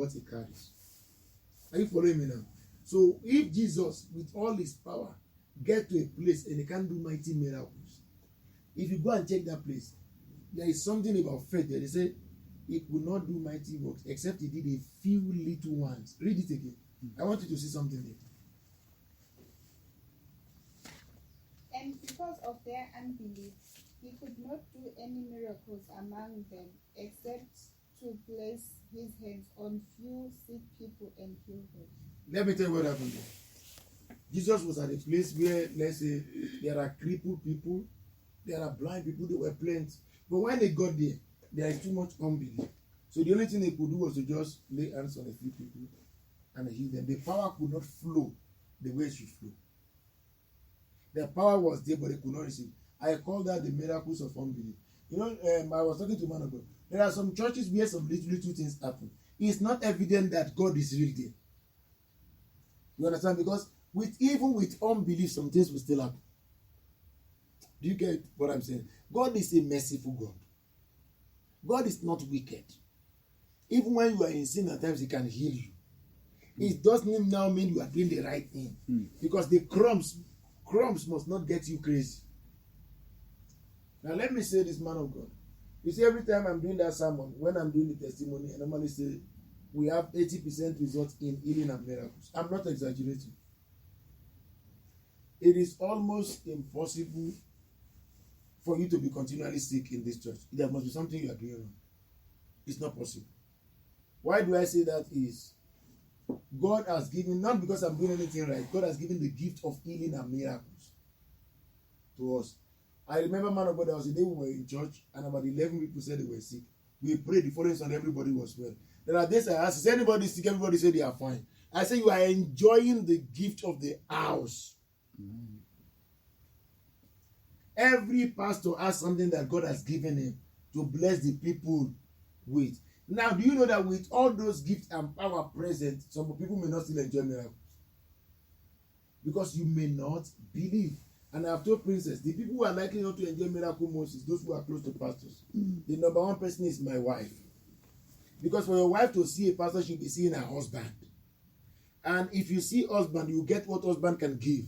what he carries. Are you following me now? So if Jesus, with all his power, get to a place and he can't do mighty miracles, if you go and check that place, there is something about faith there. They say he could not do mighty works except he did a few little ones. Read it again. I want you to see something there. And because of their unbelief, he could not do any miracles among them except to place his hands on few sick people and heal them. Let me tell you what happened there. Jesus was at a place where, let's say, there are crippled people, there are blind people, there were plenty. But when they got there is too much unbelief. So the only thing they could do was to just lay hands on a few people and heal them. The power could not flow the way it should flow. The power was there, but they could not receive. I call that the miracles of unbelief. You know, I was talking to man of God. There are some churches where some little things happen. It's not evident that God is real there. You understand? Because even with unbelief, some things will still happen. Do you get what I'm saying? God is a merciful God. God is not wicked. Even when you are in sin, at times He can heal you. It doesn't now mean you are doing the right thing. Because the crumbs must not get you crazy. Now let me say this, man of God. You see, every time I'm doing that sermon, when I'm doing the testimony, I normally say, we have 80% results in healing and miracles. I'm not exaggerating. It is almost impossible for you to be continually sick in this church. There must be something you are doing wrong. It's not possible. Why do I say that is? God has given, not because I'm doing anything right, God has given the gift of healing and miracles to us. I remember, man of God, there was a day we were in church and about 11 people said they were sick. We prayed the following Sunday, everybody was well. There are days I asked, is anybody sick? Everybody said they are fine. I say you are enjoying the gift of the house. Every pastor has something that God has given him to bless the people with. Now, do you know that with all those gifts and power present, some people may not still enjoy miracles? Because you may not believe. And I've told Princess, the people who are likely not to enjoy miracle most is those who are close to pastors. The number one person is my wife. Because for your wife to see a pastor, she'll be seeing her husband. And if you see husband, you get what husband can give.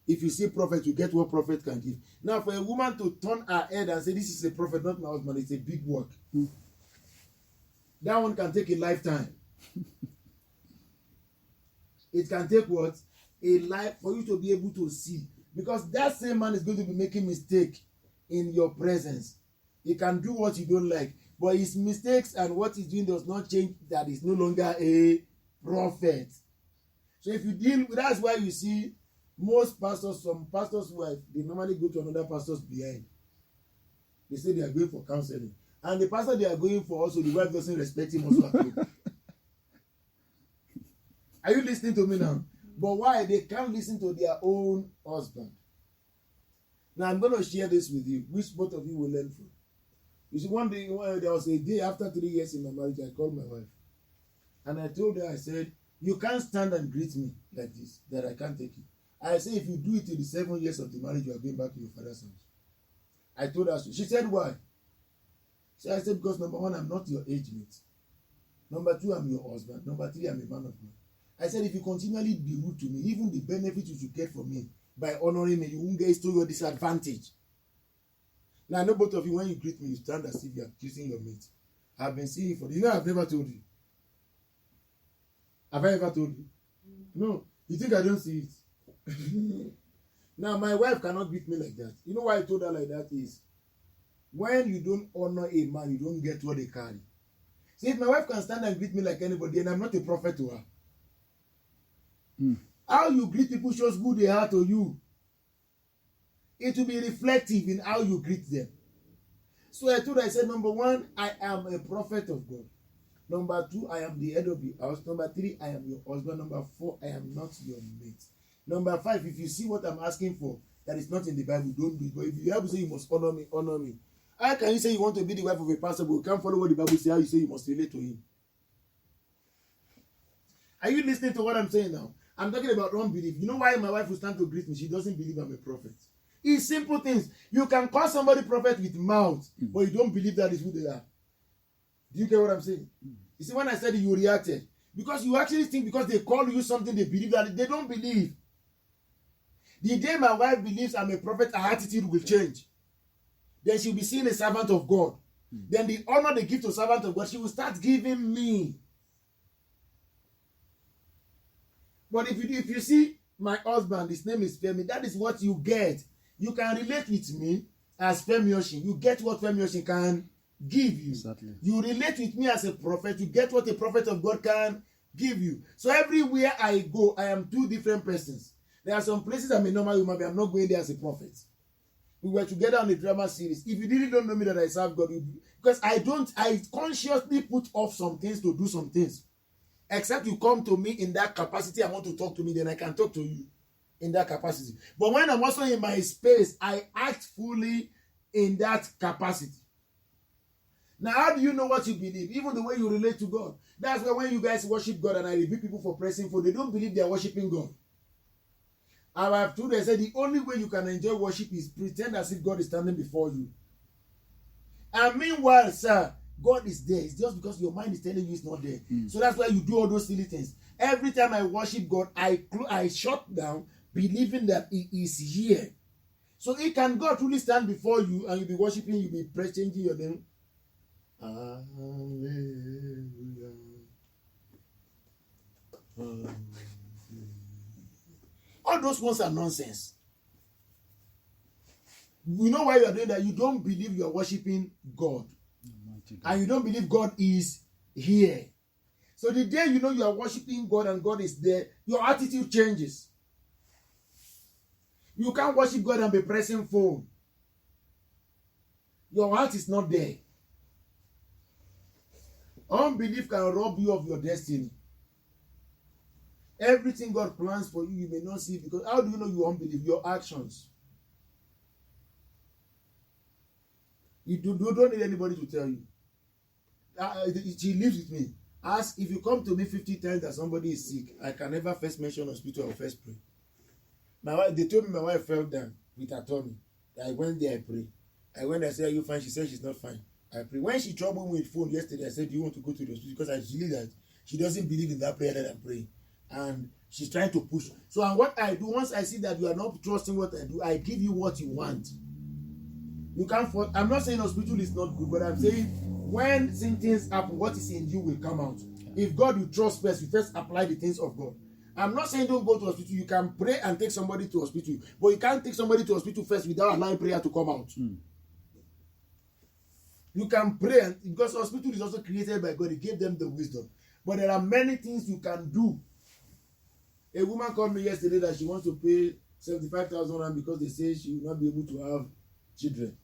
If you see prophet, you get what prophet can give. Now, for a woman to turn her head and say, this is a prophet, not my husband, it's a big work. That one can take a lifetime. It can take what? A life for you to be able to see. Because that same man is going to be making mistake in your presence. He can do what you don't like. But his mistakes and what he's doing does not change that he's no longer a prophet. So if you deal with, that's why you see most pastors, some pastors' wife, they normally go to another pastor's behind. They say they are going for counseling. And the pastor they are going for also, the wife doesn't respect him also at all. Are you listening to me now? But why? They can't listen to their own husband. Now I'm going to share this with you, which both of you will learn from. You see, one day, there was a day after 3 years in my marriage, I called my wife. And I told her, I said, you can't stand and greet me like this, that I can't take it. I said, if you do it in the 7 years of the marriage, you are going back to your father's house. I told her so. She said, why? So I said, because number one, I'm not your age mate. Number two, I'm your husband. Number three, I'm a man of God. I said, if you continually be rude to me, even the benefit you should get from me by honoring me, you won't get to your disadvantage. Now, I know both of you, when you greet me, you stand as if you are kissing your mate. I've been seeing you for this. You know, I've never told you. Have I ever told you? No. You think I don't see it? Now, my wife cannot beat me like that. You know why I told her like that is, when you don't honor a man, you don't get what they carry. See, if my wife can stand and greet me like anybody, and I'm not a prophet to her, how you greet people shows who they are to you. It will be reflective in how you greet them. So I told her, I said, number one, I am a prophet of God. Number two, I am the head of the house. Number three, I am your husband. Number four, I am not your mate. Number five, if you see what I'm asking for that is not in the Bible, don't do it. But if you have to say you must honor me, honor me. How can you say you want to be the wife of a pastor, but you can't follow what the Bible says, how you say you must relate to him? Are you listening to what I'm saying now? I'm talking about unbelief. You know why my wife will stand to greet me? She doesn't believe I'm a prophet. It's simple things. You can call somebody prophet with mouth, but you don't believe that is who they are. Do you get what I'm saying? You see, when I said you reacted, because you actually think because they call you something they believe that they don't believe. The day my wife believes I'm a prophet, her attitude will change. Then she'll be seen a servant of God. Then the honor they give to servant of God, she will start giving me. But if you see my husband, his name is Femi, that is what you get. You can relate with me as Femi Oshin. You get what Femi Oshin can give you. Exactly. You relate with me as a prophet. You get what a prophet of God can give you. So everywhere I go, I am two different persons. There are some places I'm a normal human being. I'm not going there as a prophet. We were together on a drama series. If you really don't know me that I serve God, because I consciously put off some things to do some things. Except you come to me in that capacity, I want to talk to me, then I can talk to you in that capacity. But when I'm also in my space, I act fully in that capacity. Now, how do you know what you believe? Even the way you relate to God. That's why when you guys worship God and I rebuke people for pressing for, they don't believe they are worshiping God. I have told them, I said the only way you can enjoy worship is pretend as if God is standing before you. And meanwhile, sir, God is there. It's just because your mind is telling you it's not there. So that's why you do all those silly things. Every time I worship God, I shut down, believing that He is here. So can God truly stand before you and you'll be worshiping, you'll be changing your name. Hallelujah. Hallelujah. All those ones are nonsense. You know why you are doing that? You don't believe you are worshiping God. And you don't believe God is here. So the day you know you are worshiping God and God is there, your attitude changes. You can't worship God and be pressing phone. Your heart is not there. Unbelief can rob you of your destiny. Everything God plans for you, you may not see, because how do you know you unbelieve? Your actions. You don't need anybody to tell you. She lives with me. Ask, if you come to me 50 times that somebody is sick, I can never first mention hospital or first pray. My wife, they told me my wife fell down with her tummy. I went there, I pray. I went there, I said, are you fine? She said she's not fine. I pray. When she troubled me with phone yesterday, I said, do you want to go to the hospital? Because I believe that she doesn't believe in that prayer that I'm praying. And she's trying to push. So and what I do, once I see that you are not trusting what I do, I give you what you want. You can't fall. I'm not saying hospital is not good, but I'm saying when things happen, what is in you will come out. If God you trust first, you first apply the things of God. I'm not saying don't go to hospital. You can pray and take somebody to hospital, but you can't take somebody to hospital first without allowing prayer to come out. You can pray, because hospital is also created by God. He gave them the wisdom. But there are many things you can do. A woman called me yesterday that she wants to pay 75,000 rand because they say she will not be able to have children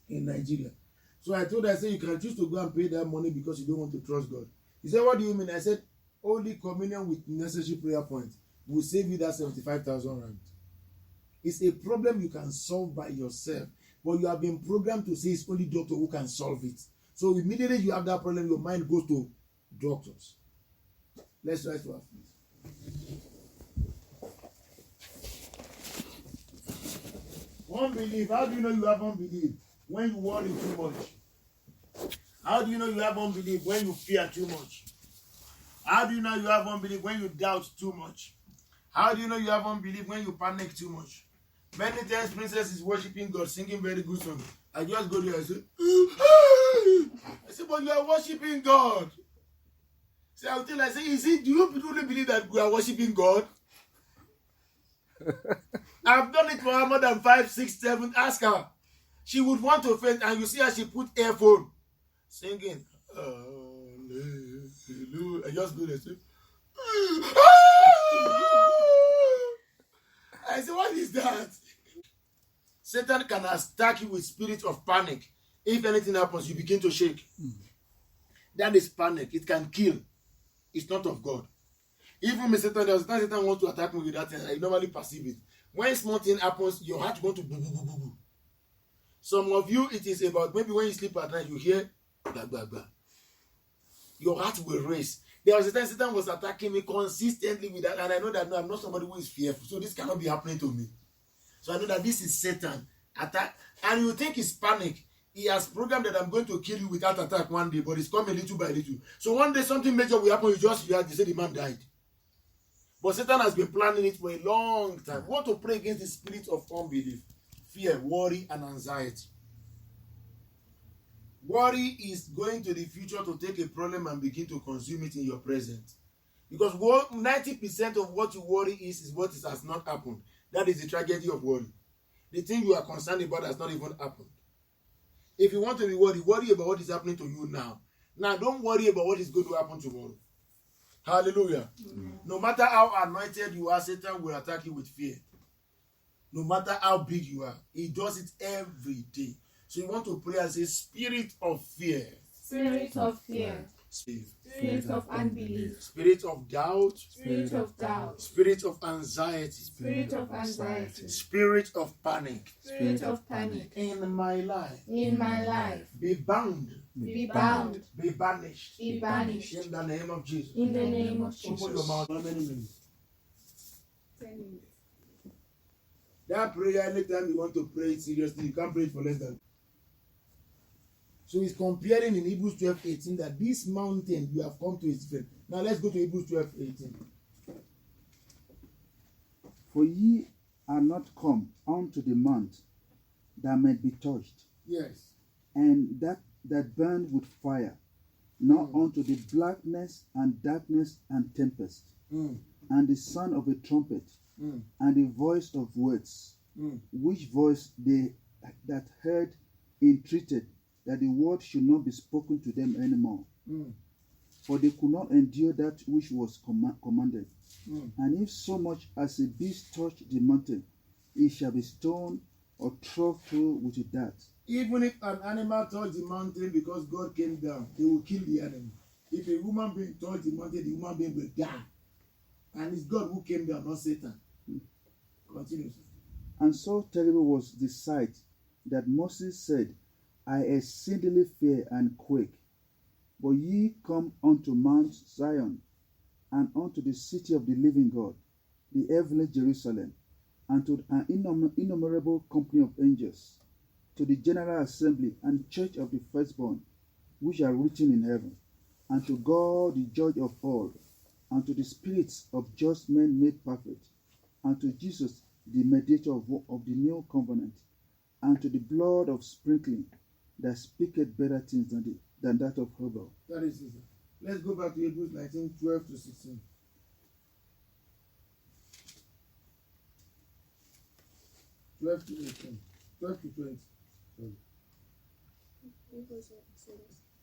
in Nigeria. So I told her, I said, you can choose to go and pay that money because you don't want to trust God. He said, what do you mean? I said, only communion with necessary prayer points will save you that 75,000 rand. It's a problem you can solve by yourself, but you have been programmed to say it's only doctor who can solve it. So immediately you have that problem, your mind goes to doctors. Let's try to have faith. Unbelief. How do you know you have unbelief? When you worry too much. How do you know you have unbelief? When you fear too much. How do you know you have unbelief? When you doubt too much. How do you know you have unbelief? When you panic too much. Many times Princess is worshiping God, singing very good songs. I just go there and say, I say, but you are worshiping God. So I will tell her, I say, do you really believe that we are worshiping God? I've done it for her more than 5, 6, 7. Ask her. She would want to faint, and you see how she put earphone, singing. I just go there and say, I say, what is that? Satan can attack you with spirit of panic. If anything happens, you begin to shake. That is panic. It can kill. It's not of God. Even me, Satan wants to attack me with that thing. I normally perceive it. When small thing happens, your heart going to boo, boo, boo, boo, boo. Some of you, it is about, maybe when you sleep at night, you hear, blah, blah, blah. Your heart will race. There was a time Satan was attacking me consistently with that, and I know that no, I'm not somebody who is fearful, so this cannot be happening to me. So I know that this is Satan attack, and you think it's panic. He has programmed that I'm going to kill you with heart attack one day, but it's coming little by little. So one day something major will happen, you have to say the man died. But Satan has been planning it for a long time. We want to pray against the spirit of unbelief, fear, worry, and anxiety. Worry is going to the future to take a problem and begin to consume it in your present. Because 90% of what you worry is what has not happened. That is the tragedy of worry. The thing you are concerned about has not even happened. If you want to be worried, worry about what is happening to you now. Now, don't worry about what is going to happen tomorrow. Hallelujah. No matter how anointed you are, Satan will attack you with fear. No matter how big you are, he does it every day. So you want to pray and say, spirit of fear. Spirit of fear. Spirit of unbelief. Spirit of doubt. Spirit of doubt. Spirit of anxiety. Spirit of anxiety. Spirit of panic. Spirit of panic. In my life. In my life. Be bound. Be bound. Be banished. Be banished. In the name of Jesus. In the name of Open your Jesus. mouth. How many minutes? 10 minutes. That prayer, anytime you want to pray it seriously, you can't pray it for less than. So he's comparing in Hebrews 12:18 that this mountain you have come to is different. Now let's go to Hebrews 12:18. For ye are not come unto the mount that might be touched, Yes. and that burned with fire, nor unto the blackness and darkness and tempest, and the sound of a trumpet, and the voice of words, which voice they that heard entreated that the word should not be spoken to them anymore. For they could not endure that which was commanded. And if so much as a beast touch the mountain, it shall be stoned or thrown through with a dart. Even if an animal touched the mountain because God came down, they will kill the animal. If a human being touched the mountain, the human being will die. And it's God who came down, not Satan. Continue. And so terrible was the sight that Moses said, I exceedingly fear and quake. But ye come unto Mount Zion, and unto the city of the living God, the heavenly Jerusalem, and to an innumerable company of angels, to the general assembly and church of the firstborn, which are written in heaven, and to God the judge of all, and to the spirits of just men made perfect, and to Jesus the mediator of the new covenant, and to the blood of sprinkling that speaketh better things than that of Abel. That is it. Let's go back to Hebrews 19:12-16. Twelve to 18. 12 to 20.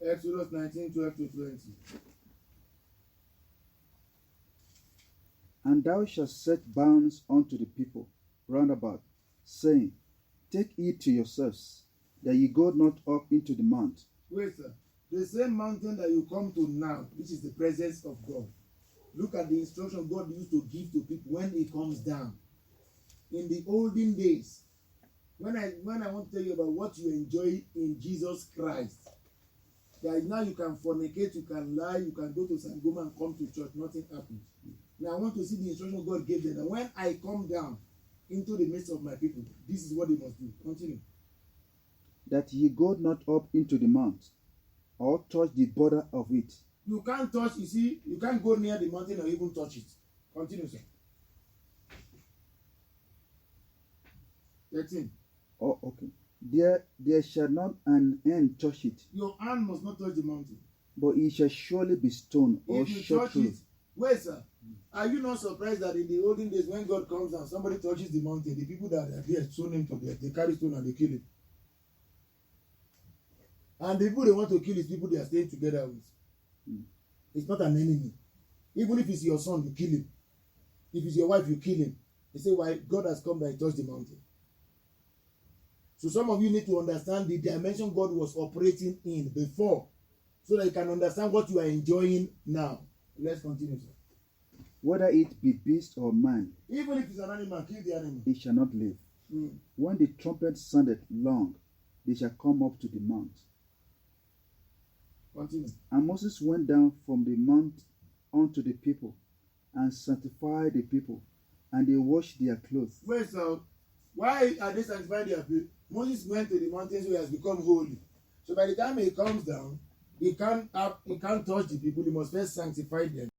Exodus 19:12-20. And thou shalt set bounds unto the people round about, saying, Take heed to yourselves, that ye go not up into the mount. Wait, sir. The same mountain that you come to now, which is the presence of God. Look at the instruction God used to give to people when He comes down. In the olden days, when I want to tell you about what you enjoy in Jesus Christ, that now you can fornicate, you can lie, you can go to Sangoma and come to church, nothing happens. Now I want to see the instruction God gave them. That when I come down into the midst of my people, this is what they must do. Continue. That ye go not up into the mount, or touch the border of it. You can't touch, you see, you can't go near the mountain or even touch it. Continue, sir. 13. Oh, okay. There shall not an end touch it, Your hand must not touch the mountain. but it shall surely be stoned or If you shot touch through. it, wait, sir. Are you not surprised that in the olden days when God comes down, somebody touches the mountain, the people that are there stone him to death, they carry stone and they kill him. And the people they want to kill is people they are staying together with. It's not an enemy. Even if it's your son, you kill him. If it's your wife, you kill him. They say, why? God has come and touched the mountain. So some of you need to understand the dimension God was operating in before, so that you can understand what you are enjoying now. Let's continue, sir. Whether it be beast or man, Even if it's an animal, kill the animal. it shall not live. When the trumpet sounded long, they shall come up to the mount. Continue. And Moses went down from the mount unto the people, and sanctified the people, and they washed their clothes. Wait, sir. Why are they sanctifying their people? Moses went to the mountains where he has become holy. So by the time he comes down, he can't touch the people. He must first sanctify them.